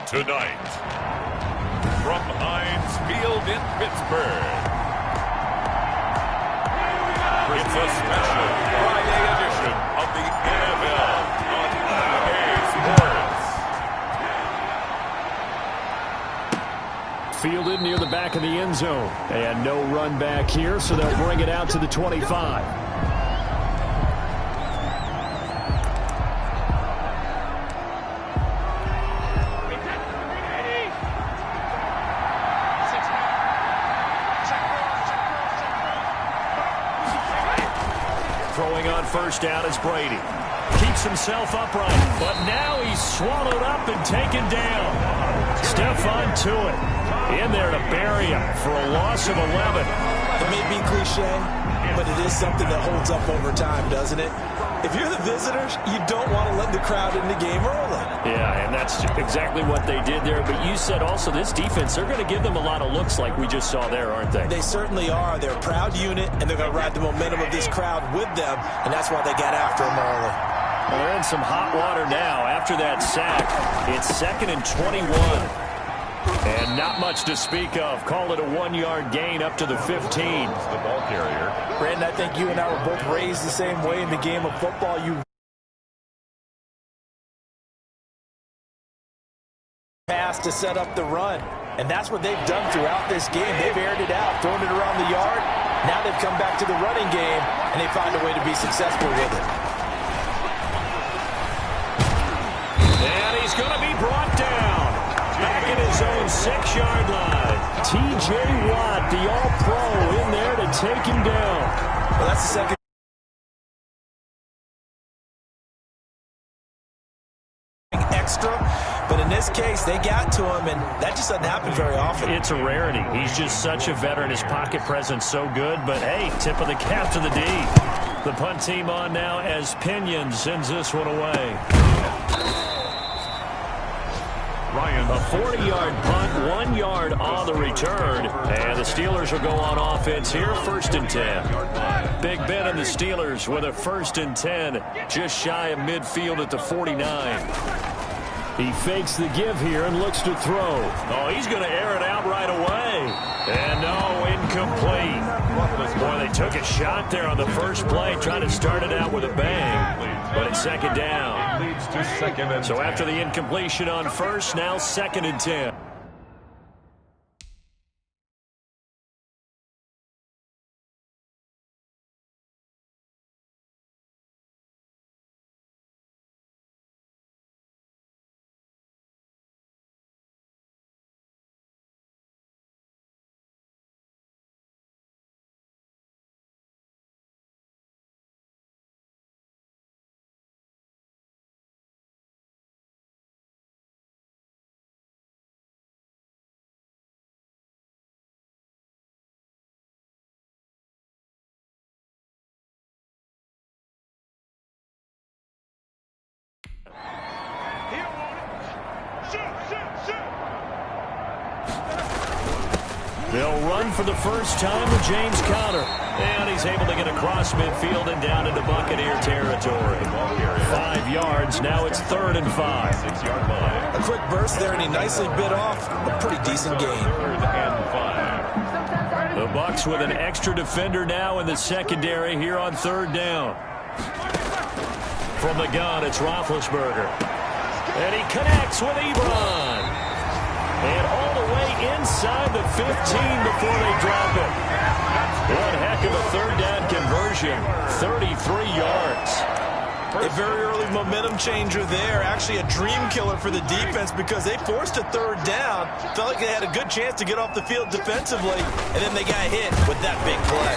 tonight. From Heinz Field in Pittsburgh, it's a special Friday edition of the NFL on EA Sports. Fielded near the back of the end zone. And no run back here, so they'll bring it out to the 25. Throwing on first down is Brady. Keeps himself upright, but now he's swallowed up and taken down. Stephon Tuitt in there to bury him for a loss of 11. It may be cliche, but it is something that holds up over time, doesn't it? If you're the visitors, you don't want to let the crowd in the game early. Yeah, and that's exactly what they did there. But you said also this defense, they're going to give them a lot of looks like we just saw there, aren't they? They certainly are. They're a proud unit, and they're going to ride the momentum of this crowd with them, and that's why they got after them early. Well, they're in some hot water now after that sack. It's 2nd and 21. And not much to speak of. Call it a 1-yard gain up to the 15. The ball carrier. Brandon, I think you and I were both raised the same way in the game of football. You pass to set up the run. And that's what they've done throughout this game. They've aired it out, thrown it around the yard. Now they've come back to the running game, and they find a way to be successful with it. And he's going to be brought down. Back in his own 6-yard line. T.J. Watt, the all-pro, in there to take him down. Well, that's the second extra, but in this case, they got to him, and that just doesn't happen very often. It's a rarity. He's just such a veteran. His pocket presence so good, but hey, tip of the cap to the D. The punt team on now as Pinion sends this one away. Ryan. A 40-yard punt, 1 yard on the return. And the Steelers will go on offense here, 1st and 10. Big Ben and the Steelers with a 1st and 10, just shy of midfield at the 49. He fakes the give here and looks to throw. Oh, he's going to air it out right away. And no, incomplete. Boy, they took a shot there on the first play, trying to start it out with a bang. But it's 2nd down. So after the incompletion on first, now 2nd and 10. They'll run for the first time with James Conner. And he's able to get across midfield and down into Buccaneer territory. 5 yards. Now it's 3rd and 5. 6-yard line. A quick burst there, and he nicely bit off a pretty decent gain. 3rd and 5. The Bucs with an extra defender now in the secondary here on 3rd down. From the gun, it's Roethlisberger. And he connects with Ebron. And all the way inside the 15 before they drop it. One heck of a 3rd down conversion. 33 yards. A very early momentum changer there. Actually a dream killer for the defense because they forced a 3rd down. Felt like they had a good chance to get off the field defensively. And then they got hit with that big play.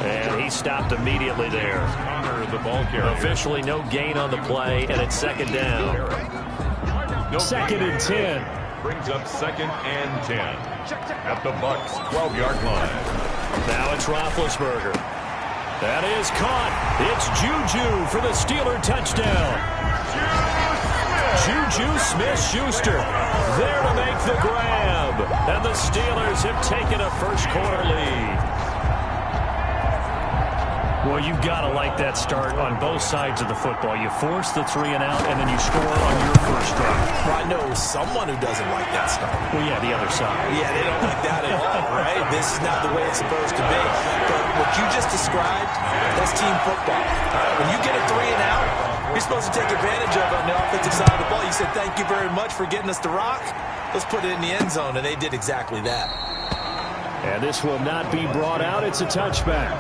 And he stopped immediately there. The ball carrier. Officially no gain on the play, and it's 2nd down. 2nd and 10. Brings up 2nd and 10 at the Bucs 12-yard line. Now it's Roethlisberger. That is caught. It's Juju for the Steeler touchdown. Juju Smith-Schuster there to make the grab. And the Steelers have taken a first quarter lead. Well, you've got to like that start on both sides of the football. You force the 3 and out, and then you score on your first drive. Well, I know someone who doesn't like that start. Well, yeah, the other side. Yeah, they don't like that at all, right? This is not the way it's supposed to be. But what you just described, that's team football. When you get a 3 and out, you're supposed to take advantage of it on the offensive side of the ball. You said, thank you very much for getting us to rock. Let's put it in the end zone, and they did exactly that. And this will not be brought out. It's a touchback.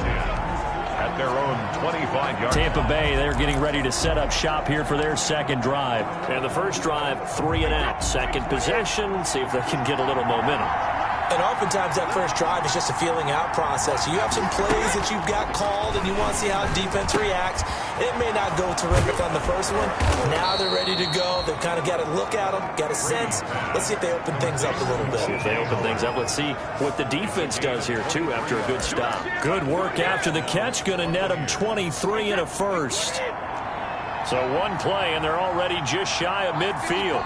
At their own 25-yard. Tampa Bay, they're getting ready to set up shop here for their second drive. And the first drive, 3 and out. Second possession, see if they can get a little momentum. And oftentimes that first drive is just a feeling out process. You have some plays that you've got called and you want to see how defense reacts. It may not go terrific on the first one. Now they're ready to go. They've kind of got to look at them, got a sense. Let's see if they open things up a little bit. See if they open things up. Let's see what the defense does here, too, after a good stop. Good work after the catch. Going to net them 23 and a first. So one play, and they're already just shy of midfield.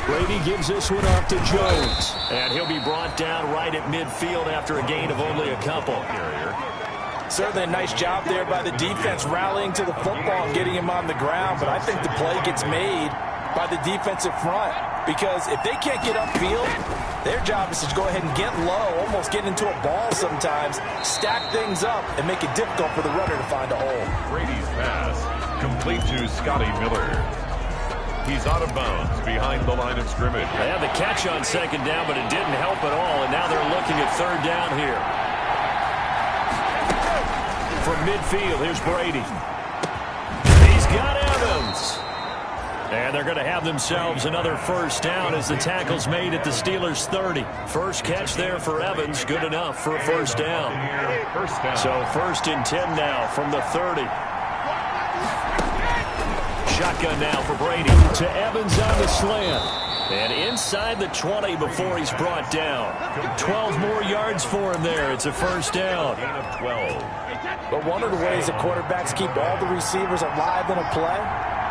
Brady gives this one off to Jones. And he'll be brought down right at midfield after a gain of only a couple. Certainly a nice job there by the defense rallying to the football and getting him on the ground. But I think the play gets made by the defensive front. Because if they can't get upfield, their job is to go ahead and get low, almost get into a ball sometimes, stack things up, and make it difficult for the runner to find a hole. Brady's pass complete to Scotty Miller. He's out of bounds behind the line of scrimmage. They had the catch on second down, but it didn't help at all, and now they're looking at third down here. From midfield, here's Brady. He's got Evans. And they're going to have themselves another first down as the tackle's made at the Steelers' 30. First catch there for Evans, good enough for a first down. So first and 10 now from the 30. Shotgun now for Brady. To Evans on the slant. And inside the 20 before he's brought down. 12 more yards for him there. It's a first down. Gain of 12. But one of the ways that quarterbacks keep all the receivers alive in a play,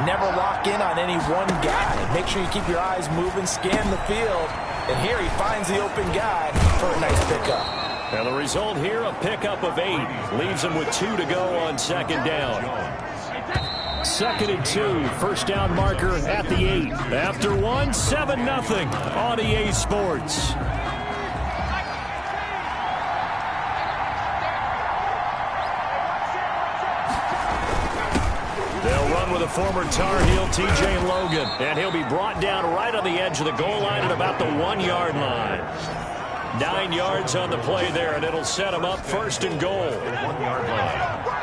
never lock in on any one guy. Make sure you keep your eyes moving, scan the field. And here he finds the open guy for a nice pickup. And the result here, a pickup of 8. Leaves him with 2 to go on second down. Second and 2, first down marker at the 8. After one, 7-0 on EA Sports. They'll run with a former Tar Heel, TJ Logan. And he'll be brought down right on the edge of the goal line at about the 1-yard line. 9 yards on the play there, and it'll set him up first and goal. 1-yard line.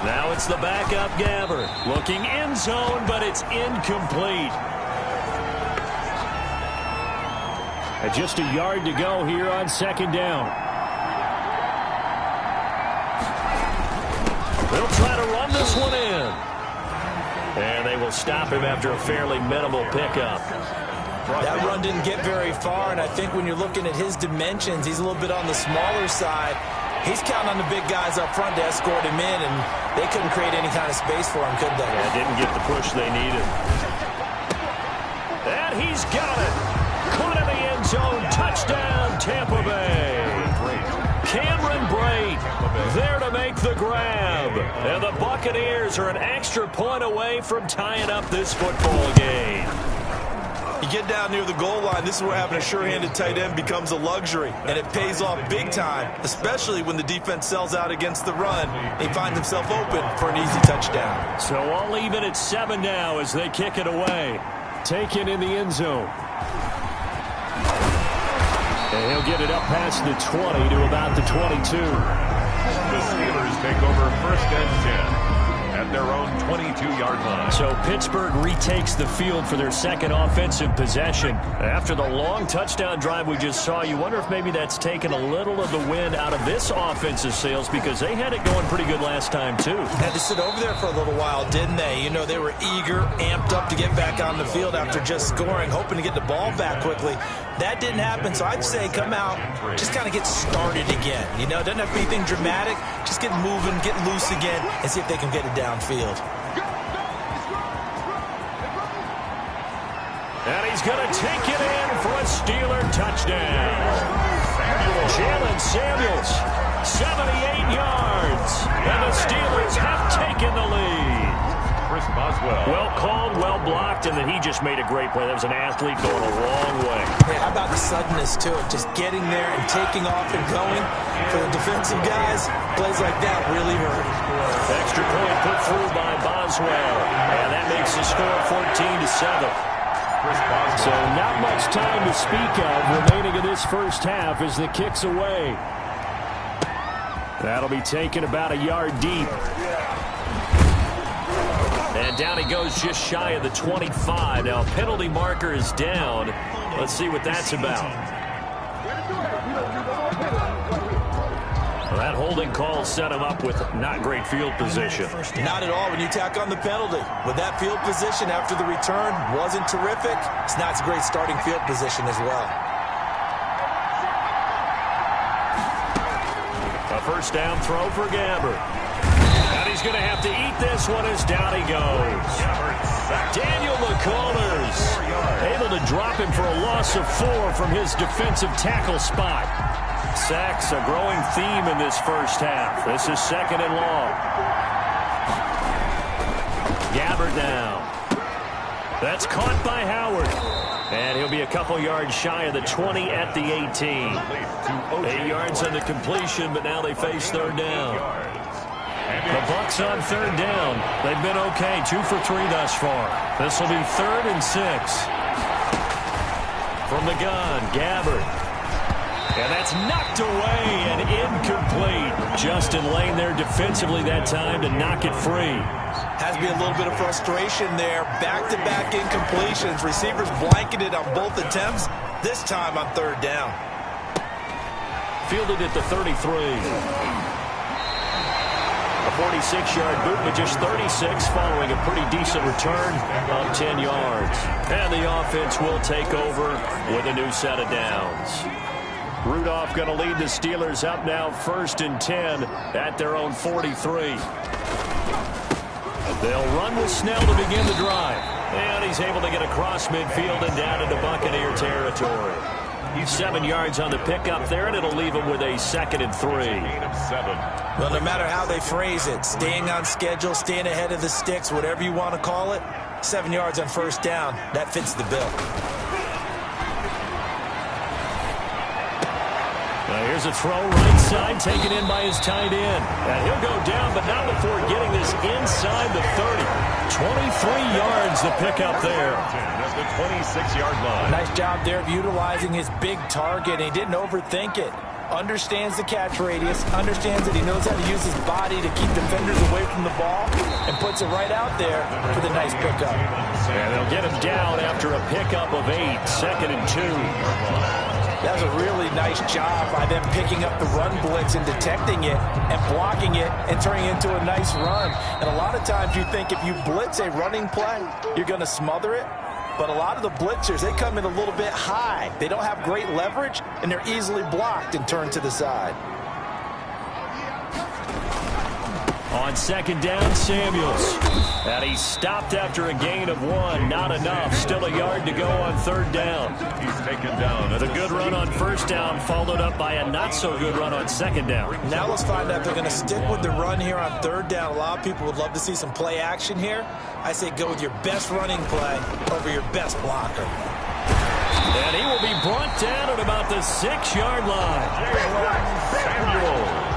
Now it's the backup Gabbert. Looking end zone, but it's incomplete. And just a yard to go here on second down. They'll try to run this one in. And they will stop him after a fairly minimal pickup. That run didn't get very far, and I think when you're looking at his dimensions, he's a little bit on the smaller side. He's counting on the big guys up front to escort him in, and they couldn't create any kind of space for him, could they? Yeah, didn't get the push they needed. And he's got it. Caught in the end zone. Touchdown, Tampa Bay. Cameron Brate there to make the grab. And the Buccaneers are an extra point away from tying up this football game. You get down near the goal line, this is where having a sure-handed tight end becomes a luxury, and it pays off big time, especially when the defense sells out against the run. He finds himself open for an easy touchdown. So all even at 7 now as they kick it away. Taken in the end zone. And he'll get it up past the 20 to about the 22. The Steelers take over first and 10. At their own 22-yard line. So Pittsburgh retakes the field for their second offensive possession. After the long touchdown drive we just saw, you wonder if maybe that's taken a little of the wind out of this offensive sails because they had it going pretty good last time, too. Had to sit over there for a little while, didn't they? You know, they were eager, amped up to get back on the field after just scoring, hoping to get the ball back quickly. That didn't happen, so I'd say come out, just kind of get started again. You know, doesn't have to be anything dramatic. Just get moving, get loose again, and see if they can get it downfield. And he's going to take it in for a Steeler touchdown. Samuels, 78 yards. And the Steelers have taken the lead. Chris Boswell. Well called, well blocked, and then he just made a great play. That was an athlete going a long way. Hey, how about the suddenness to it? Just getting there and taking off and going. For the defensive guys, plays like that really hurt. Extra point put through by Boswell. And that makes the score 14-7. So not much time to speak of remaining in this first half as the kick's away. That'll be taken about a yard deep. And down he goes just shy of the 25. Now, penalty marker is down. Let's see what that's about. Well, that holding call set him up with not great field position. Not at all when you tack on the penalty. With that field position after the return wasn't terrific. It's not a great starting field position as well. A first down throw for Gabbert. And he's going to have to eat this one as down he goes. Daniel McCullers able to drop him for a loss of 4 from his defensive tackle spot. Sacks a growing theme in this first half. This is second and long. Gabbert now. That's caught by Howard. And he'll be a couple yards shy of the 20 at the 18. 8 yards on the completion, but now they face third down. The Bucs on third down. They've been okay, 2 for 3 thus far. This will be 3rd and 6. From the gun, Gabbert. And that's knocked away and incomplete. Justin Lane there defensively that time to knock it free. Has to be a little bit of frustration there. Back-to-back incompletions. Receivers blanketed on both attempts. This time on third down. Fielded at the 33. A 46-yard boot, but just 36 following a pretty decent return of 10 yards. And the offense will take over with a new set of downs. Rudolph going to lead the Steelers up now 1st and 10 at their own 43. They'll run with Snell to begin the drive. And he's able to get across midfield and down into Buccaneer territory. 7 yards on the pickup there, and it'll leave him with a 2nd and 3. Well, no matter how they phrase it, staying on schedule, staying ahead of the sticks, whatever you want to call it, 7 yards on first down, that fits the bill. Now here's a throw right side, taken in by his tight end. And he'll go down, but not before getting this inside the 30. 23 yards the pickup there. At the 26-yard line. Nice job there of utilizing his big target. He didn't overthink it. Understands the catch radius, understands that he knows how to use his body to keep defenders away from the ball, and puts it right out there for the nice pickup. And they'll get him down after a pickup of 8, 2nd and 2. That was a really nice job by them picking up the run blitz and detecting it and blocking it and turning it into a nice run. And a lot of times you think if you blitz a running play, you're going to smother it. But a lot of the blitzers, they come in a little bit high. They don't have great leverage, and they're easily blocked and turned to the side. On 2nd down, Samuels. And he stopped after a gain of 1. Not enough. Still a yard to go on 3rd down. He's taken down. The good run on 1st down followed up by a not-so-good run on 2nd down. Now let's find out if they're going to stick with the run here on 3rd down. A lot of people would love to see some play action here. I say go with your best running play over your best blocker. And he will be brought down at about the 6-yard line. Samuels.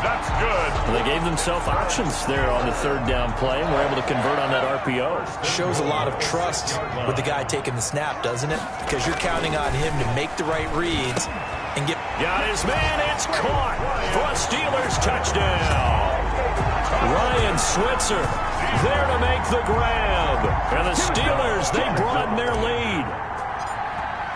That's good. They gave themselves options there on the 3rd down play, and were able to convert on that RPO. Shows a lot of trust with the guy taking the snap, doesn't it? Because you're counting on him to make the right reads and get... Got his man. It's caught for a Steelers touchdown. Ryan Switzer there to make the grab. And the Steelers, they broaden their lead.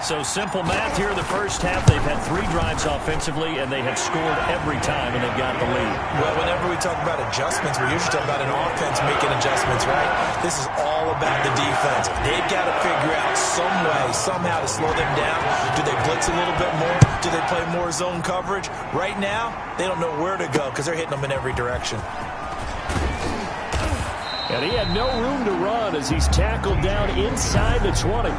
So simple math here in the first half. They've had 3 drives offensively, and they have scored every time, and they've got the lead. Well, whenever we talk about adjustments, we usually talk about an offense making adjustments, right? This is all about the defense. They've got to figure out some way, somehow to slow them down. Do they blitz a little bit more? Do they play more zone coverage? Right now, they don't know where to go because they're hitting them in every direction. And he had no room to run as he's tackled down inside the 20.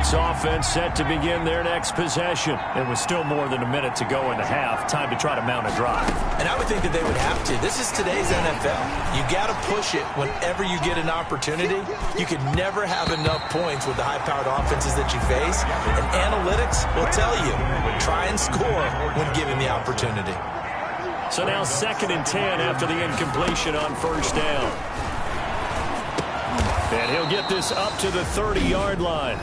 Bucs offense set to begin their next possession. It was still more than a minute to go in the half. Time to try to mount a drive. And I would think that they would have to. This is today's NFL. You got to push it whenever you get an opportunity. You can never have enough points with the high-powered offenses that you face. And analytics will tell you, try and score when given the opportunity. So now 2nd and 10 after the incompletion on first down. And he'll get this up to the 30-yard line.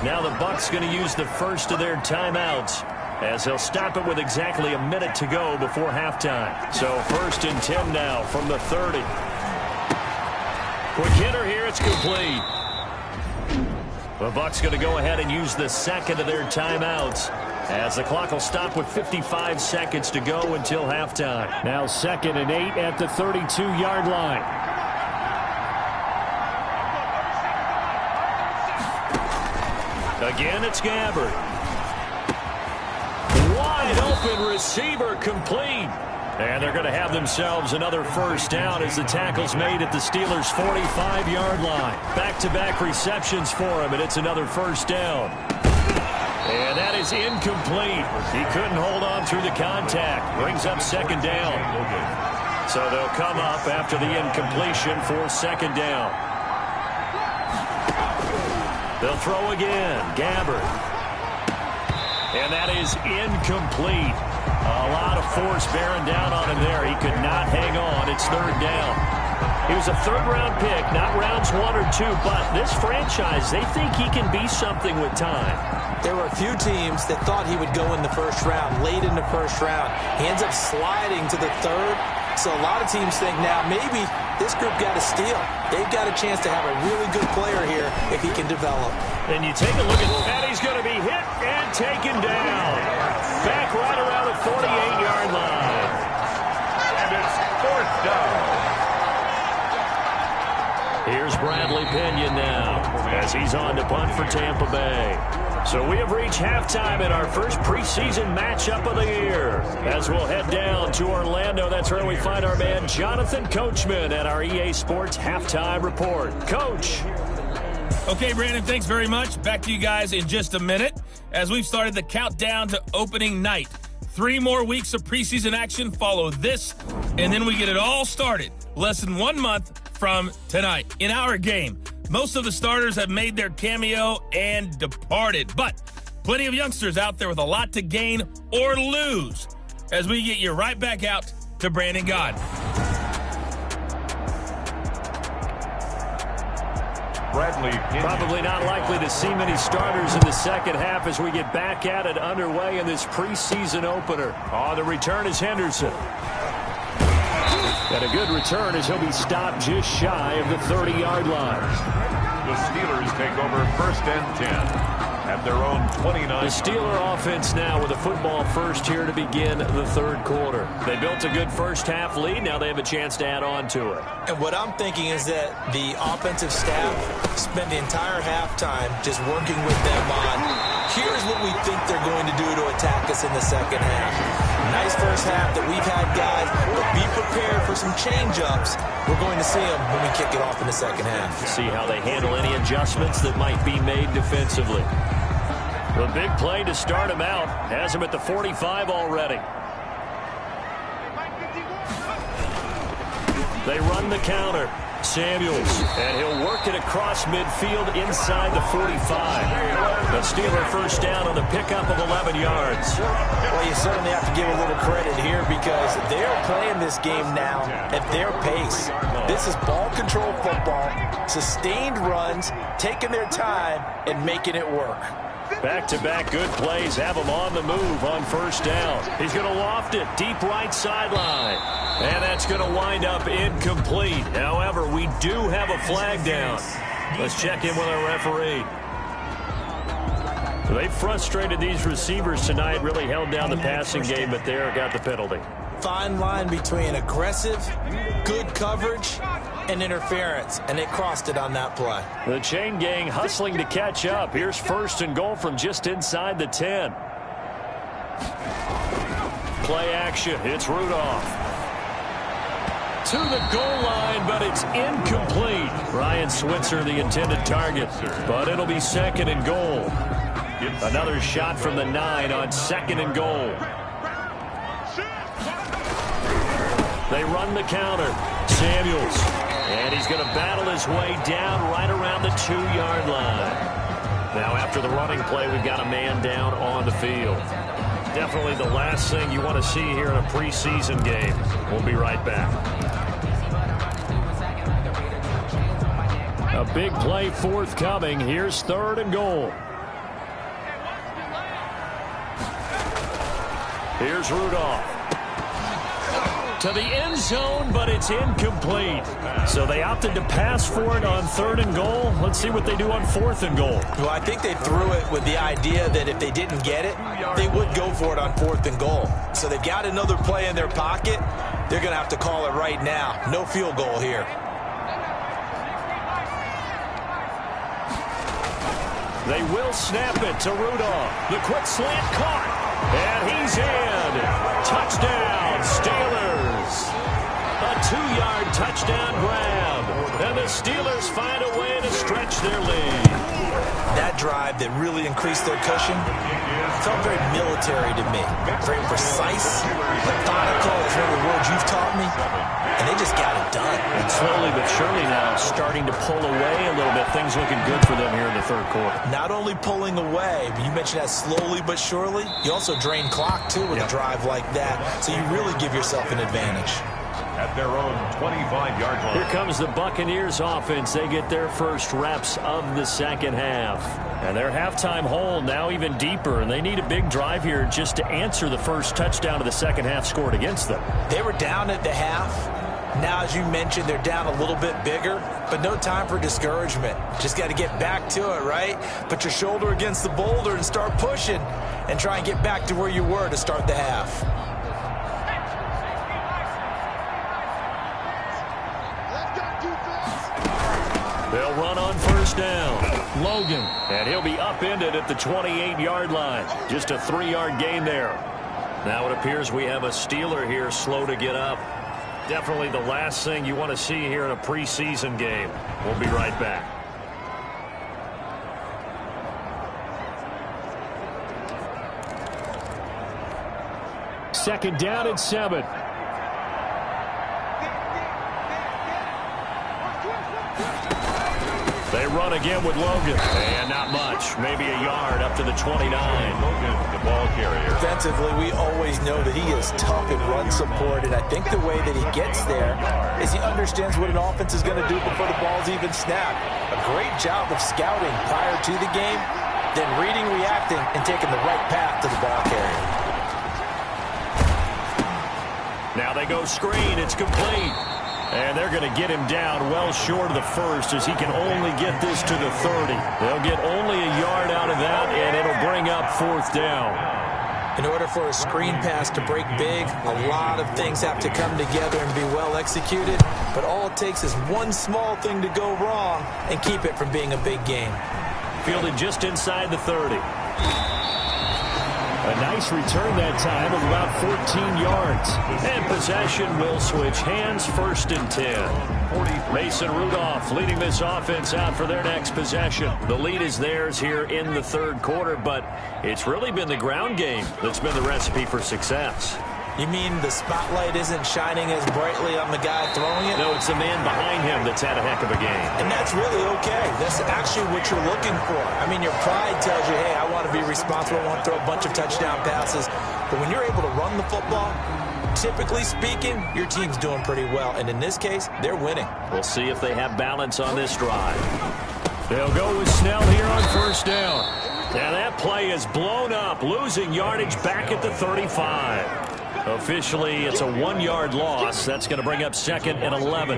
Now the Bucs going to use the first of their timeouts as they'll stop it with exactly a minute to go before halftime. So 1st and 10 now from the 30. Quick hitter here. It's complete. The Bucs going to go ahead and use the second of their timeouts as the clock will stop with 55 seconds to go until halftime. Now 2nd and 8 at the 32-yard line. Again, it's Gabbard. Wide open receiver complete. And they're going to have themselves another first down as the tackle's made at the Steelers' 45-yard line. Back-to-back receptions for him, and it's another first down. And that is incomplete. He couldn't hold on through the contact. Brings up 2nd down. So they'll come up after the incompletion for 2nd down. They'll throw again. Gabbard. And that is incomplete. A lot of force bearing down on him there. He could not hang on. It's 3rd down. He was a 3rd-round pick, not rounds 1 or 2, but this franchise, they think he can be something with time. There were a few teams that thought he would go in the 1st round, late in the 1st round. He ends up sliding to the 3rd. So a lot of teams think now maybe this group got a steal. They've got a chance to have a really good player here if he can develop. And you take a look at that. He's going to be hit and taken down. Back right around the 48-yard line. And it's 4th down. Here's Bradley Pinion now as he's on to punt for Tampa Bay. So we have reached halftime in our first preseason matchup of the year. As we'll head down to Orlando, that's where we find our man Jonathan Coachman at our EA Sports Halftime Report. Coach. Okay, Brandon, thanks very much. Back to you guys in just a minute as we've started the countdown to opening night. 3 more weeks of preseason action follow this, and then we get it all started less than 1 month from tonight. In our game, most of the starters have made their cameo and departed, but plenty of youngsters out there with a lot to gain or lose as we get you right back out to Brandon God. Bradley Pinion. Probably not likely to see many starters in the second half as we get back at it underway in this preseason opener. On the return is Henderson. And a good return as he'll be stopped just shy of the 30-yard line. The Steelers take over 1st and 10 at their own 29. The Steeler offense now with a football first here to begin the 3rd quarter. They built a good first half lead. Now they have a chance to add on to it. And what I'm thinking is that the offensive staff spent the entire halftime just working with them on, here's what we think they're going to do to attack us in the second half. Nice first half that we've had, guys, but be prepared for some change-ups. We're going to see them when we kick it off in the second half. See how they handle any adjustments that might be made defensively. The big play to start him out has him at the 45 already. They run the counter. Samuels, and he'll work it across midfield inside the 45. The Steeler first down on the pickup of 11 yards. Well, you certainly have to give a little credit here because they're playing this game now at their pace. This is ball control football, sustained runs, taking their time, and making it work. Back-to-back good plays have him on the move on first down. He's going to loft it deep right sideline. And that's going to wind up incomplete. However, we do have a flag down. Let's check in with our referee. They frustrated these receivers tonight, really held down the passing game, but there got the penalty. Fine line between aggressive, good coverage, and interference, and they crossed it on that play. The chain gang hustling to catch up. Here's 1st and goal from just inside the 10. Play action. It's Rudolph. to the goal line, but it's incomplete. Ryan Switzer, the intended target, but it'll be 2nd and goal. Another shot from the 9 on 2nd and goal. They run the counter. Samuels, and he's going to battle his way down right around the 2-yard line. Now, after the running play, we've got a man down on the field. Definitely the last thing you want to see here in a preseason game. We'll be right back. A big play forthcoming. Here's 3rd and goal. Here's Rudolph. To the end zone, but it's incomplete. So they opted to pass for it on 3rd and goal. Let's see what they do on 4th and goal. Well, I think they threw it with the idea that if they didn't get it, they would go for it on 4th and goal. So they've got another play in their pocket. They're going to have to call it right now. No field goal here. They will snap it to Rudolph. The quick slant caught. And he's in. Touchdown, Steelers. A 2-yard touchdown grab. And the Steelers find a way to stretch their lead. That drive that really increased their cushion felt very military to me. Very precise, methodical is one of the words you've taught me. And they just got it done. And slowly but surely now starting to pull away a little bit. Things looking good for them here in the 3rd quarter. Not only pulling away, but you mentioned that slowly but surely. You also drain clock, too, with a drive like that. So you really give yourself an advantage. At their own 25-yard line. Here comes the Buccaneers offense. They get their first reps of the 2nd half. And their halftime hole now even deeper. And they need a big drive here just to answer the first touchdown of the 2nd half scored against them. They were down at the half. Now, as you mentioned, they're down a little bit bigger, but no time for discouragement. Just got to get back to it, right? Put your shoulder against the boulder and start pushing and try and get back to where you were to start the half. They'll run on 1st down. Logan, and he'll be upended at the 28-yard line. Just a 3-yard gain there. Now it appears we have a Steeler here slow to get up. Definitely the last thing you want to see here in a preseason game. We'll be right back. Second down and 7. They run again with Logan. And not much. Maybe a yard up to the 29. Logan, the ball carrier. Defensively, we always know that he is tough in run support, and I think the way that he gets there is he understands what an offense is going to do before the ball's even snapped. A great job of scouting prior to the game, then reading, reacting, and taking the right path to the ball carrier. Now they go screen. It's complete. And they're going to get him down well short of the first as he can only get this to the 30. They'll get only a yard out of that, and it'll bring up 4th down. In order for a screen pass to break big, a lot of things have to come together and be well executed. But all it takes is one small thing to go wrong and keep it from being a big game. Fielded just inside the 30. A nice return that time of about 14 yards. And possession will switch hands, 1st and 10. Mason Rudolph leading this offense out for their next possession. The lead is theirs here in the 3rd quarter, but it's really been the ground game that's been the recipe for success. You mean the spotlight isn't shining as brightly on the guy throwing it? No, it's the man behind him that's had a heck of a game. And that's really okay. That's actually what you're looking for. I mean, your pride tells you, hey, I want to be responsible. I want to throw a bunch of touchdown passes. But when you're able to run the football, typically speaking, your team's doing pretty well. And in this case, they're winning. We'll see if they have balance on this drive. They'll go with Snell here on 1st down. Now that play is blown up, losing yardage back at the 35. Officially, it's a 1-yard loss. That's going to bring up 2nd and 11.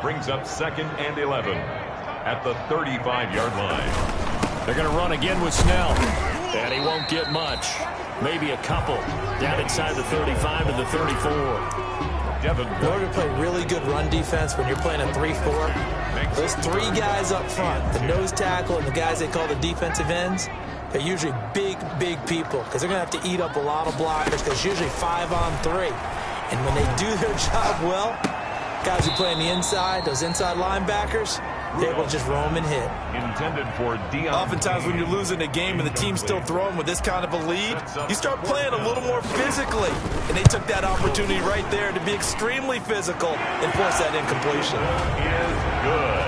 Brings up 2nd and 11 at the 35-yard line. They're going to run again with Snell. And he won't get much. Maybe a couple. Down inside the 35 to the 34. In order to play really good run defense when you're playing a 3-4, those 3 guys up front, the nose tackle and the guys they call the defensive ends, they're usually big people because they're going to have to eat up a lot of blockers because usually 5 on 3. And when they do their job well, Guys who play on the inside, those inside linebackers, they're able to just roam and hit. Intended for Dion. Oftentimes when you're losing a game and the team's still throwing with this kind of a lead, you start playing a little more physically. And they took that opportunity right there to be extremely physical and force that incompletion. Is good.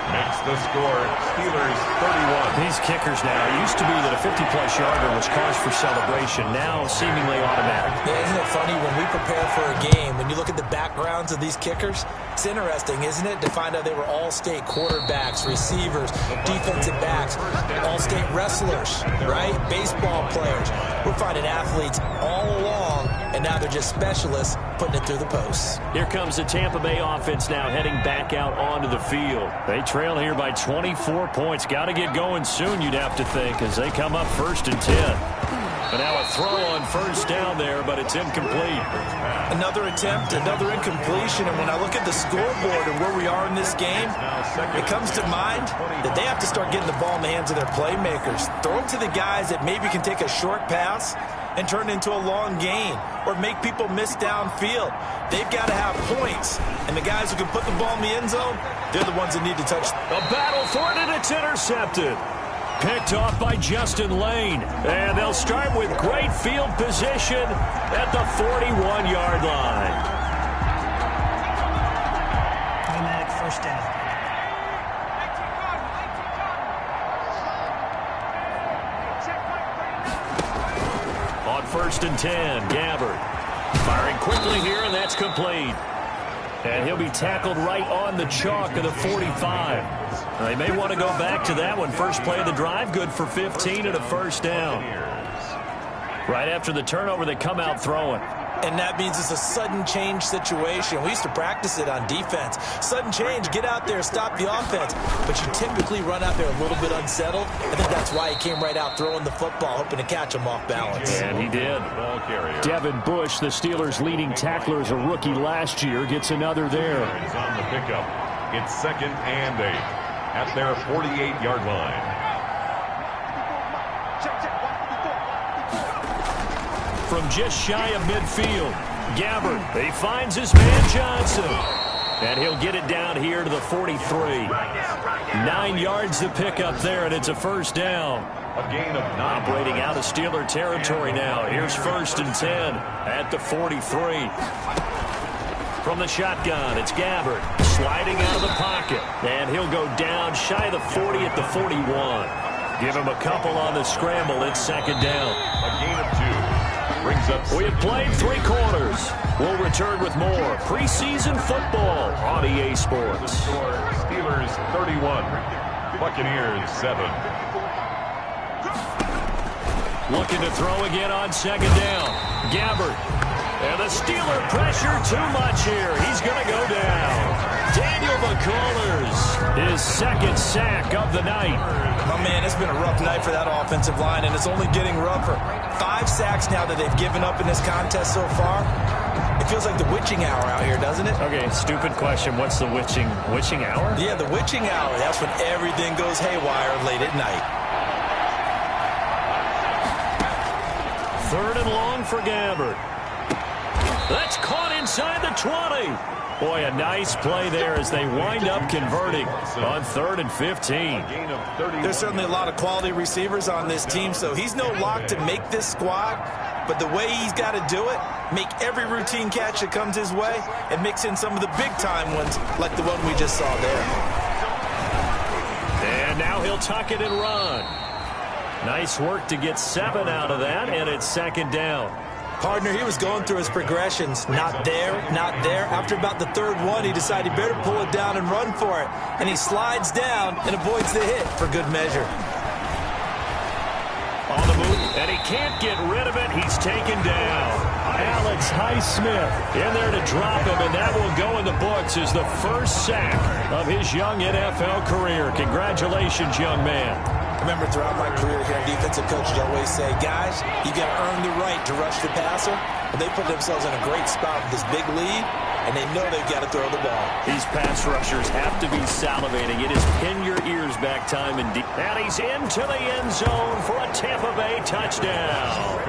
Makes the score, Steelers 31. These kickers now, it used to be that a 50-plus yarder was cause for celebration, now seemingly automatic. Yeah, isn't it funny when we prepare for a game, when you look at the backgrounds of these kickers, it's interesting, isn't it, to find out they were all-state quarterbacks, receivers, defensive backs, all-state wrestlers, right? Baseball players. We're finding athletes all along, and now they're just specialists putting it through the posts. Here comes the Tampa Bay offense now heading back out onto the field. They trail here by 24 points. Got to get going soon, you'd have to think, as they come up 1st and 10. And now a throw on 1st down there, but it's incomplete. Another attempt, another incompletion, and when I look at the scoreboard and where we are in this game, it comes to mind that they have to start getting the ball in the hands of their playmakers. Throw it to the guys that maybe can take a short pass and turn it into a long gain or make people miss downfield. They've got to have points, and the guys who can put the ball in the end zone, they're the ones that need to touch. A battle for it, and it's intercepted. Picked off by Justin Lane. And they'll start with great field position at the 41-yard line. Automatic 1st down. On 1st and 10, Gabbard firing quickly here, and that's complete. And he'll be tackled right on the chalk of the 45. They may want to go back to that one. First play of the drive, good for 15 and a 1st down. Right after the turnover, they come out throwing. And that means it's a sudden change situation. We used to practice it on defense. Sudden change, get out there, stop the offense. But you typically run out there a little bit unsettled. I think that's why he came right out throwing the football, hoping to catch him off balance. And he did. Ball carrier. Devin Bush, the Steelers' leading tackler as a rookie last year, gets another there. He's on the pickup. It's 2nd and 8 at their 48-yard line. From just shy of midfield, Gabbard, he finds his man Johnson. And he'll get it down here to the 43. 9 yards to pick up there, and it's a 1st down. A gain of 9. Operating out of Steeler territory now. Here's 1st and 10 at the 43. From the shotgun, it's Gabbard sliding out of the pocket. And he'll go down shy of the 40 at the 41. Give him a couple on the scramble. It's 2nd down. A gain of 2. Brings up. We have played 3 quarters. We'll return with more preseason football on EA Sports. Steelers 31, Buccaneers 7. Looking to throw again on 2nd down. Gabbard. And the Steeler pressure too much here. He's going to go down. Daniel McCullers, his 2nd sack of the night. Oh, man, it's been a rough night for that offensive line, and it's only getting rougher. 5 sacks now that they've given up in this contest so far. It feels like the witching hour out here, doesn't it? Okay, stupid question. What's the witching hour? Yeah, the witching hour. That's when everything goes haywire late at night. 3rd and long for Gabbard. That's caught inside the 20. Boy, a nice play there as they wind up converting on 3rd and 15. There's certainly a lot of quality receivers on this team, so he's no lock to make this squad. But the way he's got to do it, make every routine catch that comes his way, and mix in some of the big-time ones like the one we just saw there. And now he'll tuck it and run. Nice work to get 7 out of that, and it's 2nd down. Partner, he was going through his progressions. Not there, not there. After about the 3rd one, he decided he better pull it down and run for it. And he slides down and avoids the hit for good measure. On the move, and he can't get rid of it. He's taken down. Alex Highsmith in there to drop him, and that will go in the books as the 1st sack of his young NFL career. Congratulations, young man. Remember, throughout my career here, defensive coaches always say, guys, you got to earn the right to rush the passer. But they put themselves in a great spot with this big lead. and they know they've got to throw the ball. These pass rushers have to be salivating. It is pin your ears back time indeed. And he's into the end zone for a Tampa Bay touchdown.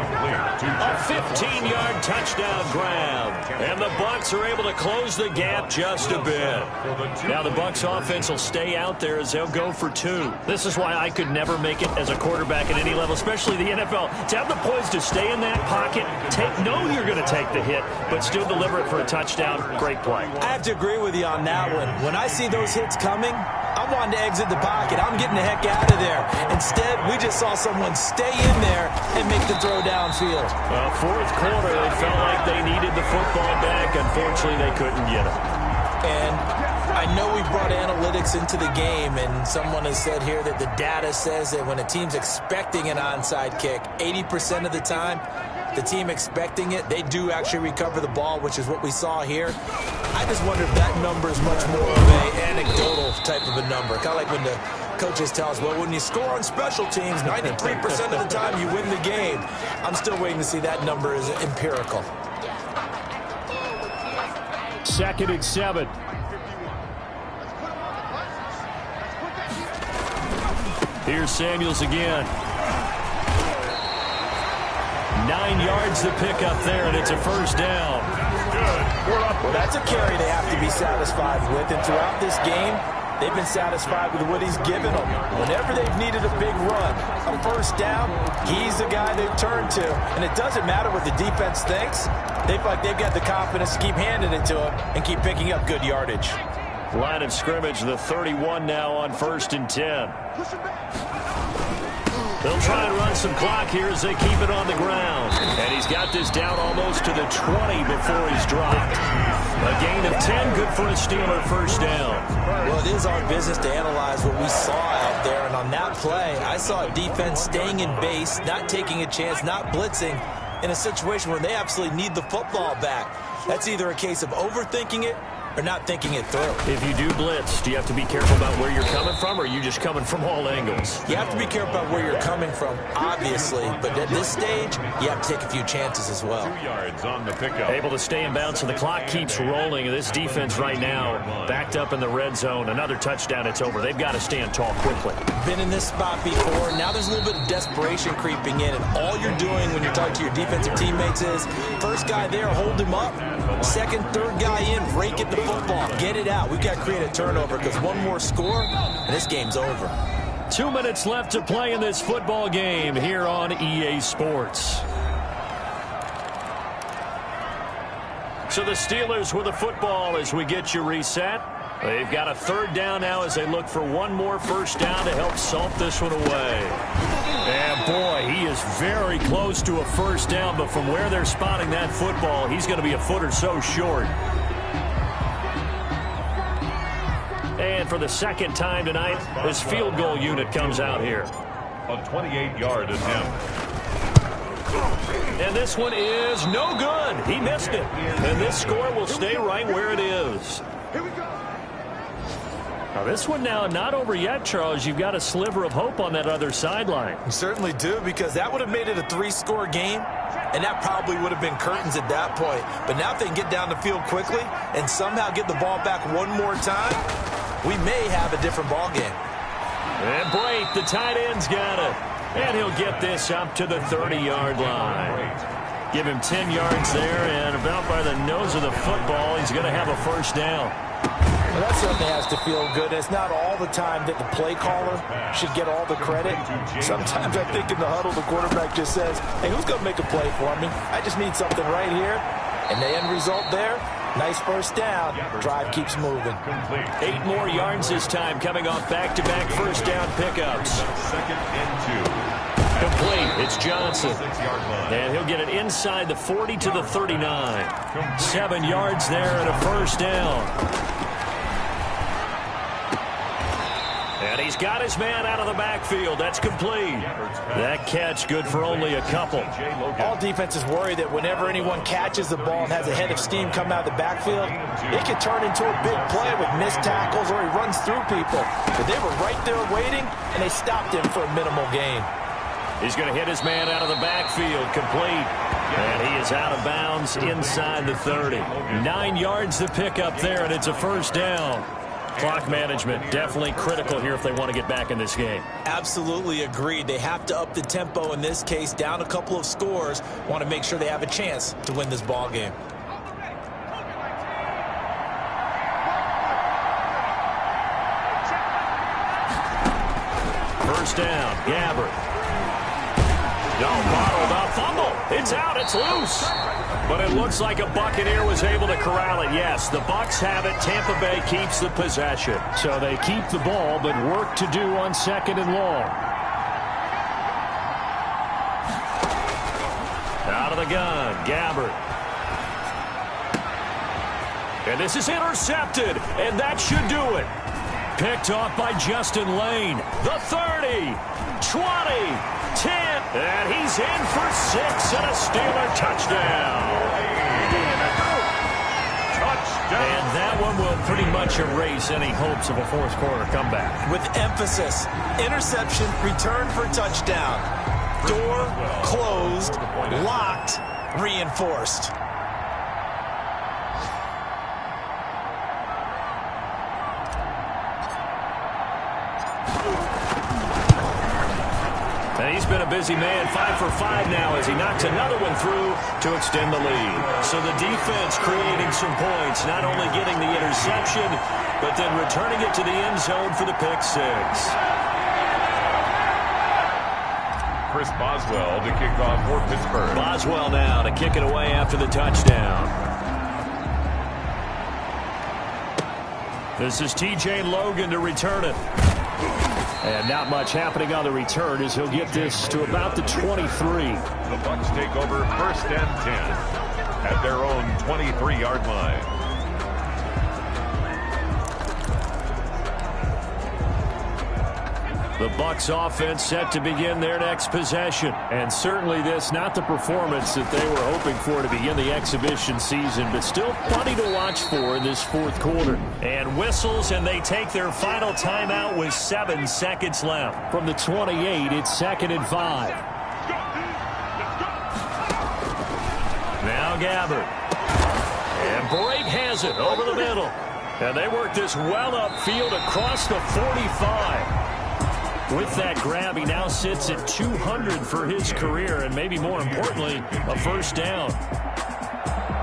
A 15-yard touchdown grab. And the Bucs are able to close the gap just a bit. Now the Bucs offense will stay out there as they'll go for 2. This is why I could never make it as a quarterback at any level, especially the NFL. To have the poise to stay in that pocket, know you're going to take the hit, but still deliver it for a touchdown. Great play. I have to agree with you on that one. When I see those hits coming, I'm wanting to exit the pocket. I'm getting the heck out of there. Instead, we just saw someone stay in there and make the throw downfield. Well, fourth quarter, they felt like they needed the football back. Unfortunately, they couldn't get it. And I know we brought analytics into the game, and someone has said here that the data says that when a team's expecting an onside kick, 80% of the time, the team expecting it, they do actually recover the ball, which is what we saw here. I just wonder if that number is much more of an anecdotal type of a number. Kind of like when the coaches tell us, well, when you score on special teams, 93% of the time you win the game. I'm still waiting to see that number is empirical. 2nd and 7. Here's Samuels again. 9 yards to pick up there, and it's a first down. Well, that's a carry they have to be satisfied with, and throughout this game, they've been satisfied with what he's given them. Whenever they've needed a big run, a first down, he's the guy they've turned to. And it doesn't matter what the defense thinks. They feel like they've got the confidence to keep handing it to him and keep picking up good yardage. Line of scrimmage, the 31 now on 1st and 10. They'll try and run some clock here as they keep it on the ground. And he's got this down almost to the 20 before he's dropped. A gain of 10, good for a Steeler first down. Well, it is our business to analyze what we saw out there. And on that play, I saw a defense staying in base, not taking a chance, not blitzing in a situation where they absolutely need the football back. That's either a case of overthinking it or not thinking it through. If you do blitz, do you have to be careful about where you're coming from, or are you just coming from all angles? You have to be careful about where you're coming from, obviously, but at this stage, you have to take a few chances as well. 2 yards on the pickup. Able to stay in bounds, so the clock keeps rolling. This defense right now backed up in the red zone. Another touchdown, it's over. They've got to stand tall quickly. Been in this spot before. Now there's a little bit of desperation creeping in, and all you're doing when you're talking to your defensive teammates is, first guy there, hold him up. Second, third guy in, rake at the football. Get it out. We've got to create a turnover because one more score, and this game's over. 2 minutes left to play in this football game here on EA Sports. So the Steelers with the football as we get you reset. They've got a 3rd down now as they look for one more first down to help salt this one away. And boy, he is very close to a first down, but from where they're spotting that football, he's going to be a foot or so short. And for the 2nd time tonight, this field goal unit comes out here. A 28-yard attempt. And this one is no good. He missed it. And this score will stay right where it is. Now this one now not over yet, Charles. You've got a sliver of hope on that other sideline. You certainly do, because that would have made it a 3-score game, and that probably would have been curtains at that point. But now if they can get down the field quickly and somehow get the ball back one more time, we may have a different ball game. And Brate, the tight end's got it. And he'll get this up to the 30-yard line. Give him 10 yards there, and about by the nose of the football, he's going to have a first down. Well, that certainly has to feel good. It's not all the time that the play caller should get all the credit. Sometimes I think in the huddle, the quarterback just says, hey, who's going to make a play for me? I just need something right here. And the end result there, nice first down. Drive keeps moving. 8 more yards this time, coming off back-to-back first down pickups. 2nd and 2. Complete. It's Johnson. And he'll get it inside the 40 to the 39. 7 yards there and a first down. And he's got his man out of the backfield. That's complete. That catch good for only a couple. All defenses worry that whenever anyone catches the ball and has a head of steam come out of the backfield, it can turn into a big play with missed tackles or he runs through people. But they were right there waiting, and they stopped him for a minimal gain. He's going to hit his man out of the backfield. Complete. And he is out of bounds inside the 30. 9 yards to pick up there, and it's a first down. Clock management definitely critical here if they want to get back in this game. Absolutely agreed. They have to up the tempo in this case, down a couple of scores. Want to make sure they have a chance to win this ball game. First down, Gabbert. No, bottled up, fumble. It's out, it's loose. But it looks like a Buccaneer was able to corral it. Yes, the Bucs have it. Tampa Bay keeps the possession. So they keep the ball, but work to do on 2nd and long. Out of the gun, Gabbert. And this is intercepted, and that should do it. Picked off by Justin Lane. The 30, 20. 10, and he's in for 6 and a Steeler touchdown. And that one will pretty much erase any hopes of a fourth quarter comeback. With emphasis, interception, return for touchdown. Door closed, locked, reinforced. And he's been a busy man, 5 for 5 now as he knocks another one through to extend the lead. So the defense creating some points, not only getting the interception, but then returning it to the end zone for the pick 6. Chris Boswell to kick off for Pittsburgh. Boswell now to kick it away after the touchdown. This is T.J. Logan to return it. And not much happening on the return as he'll get this to about the 23. The Bucs take over 1st and 10 at their own 23-yard line. The Bucs offense set to begin their next possession. And certainly this not the performance that they were hoping for to begin the exhibition season, but still plenty to watch for in this fourth quarter. And whistles, and they take their final timeout with 7 seconds left. From the 28, it's 2nd and 5. Now Gabbert. And Brake has it over the middle. And they work this well upfield across the 45. With that grab, he now sits at 200 for his career, and maybe more importantly, a first down.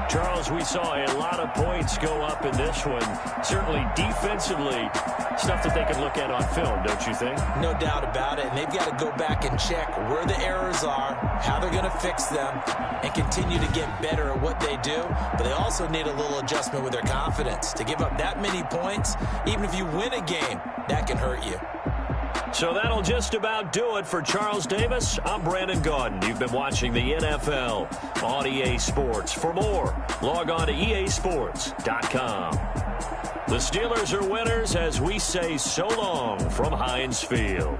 Charles, we saw a lot of points go up in this one. Certainly defensively, stuff that they can look at on film, don't you think? No doubt about it, and they've got to go back and check where the errors are, how they're going to fix them, and continue to get better at what they do. But they also need a little adjustment with their confidence. To give up that many points, even if you win a game, that can hurt you. So that'll just about do it for Charles Davis. I'm Brandon Gaudin. You've been watching the NFL on EA Sports. For more, log on to easports.com. The Steelers are winners as we say so long from Heinz Field.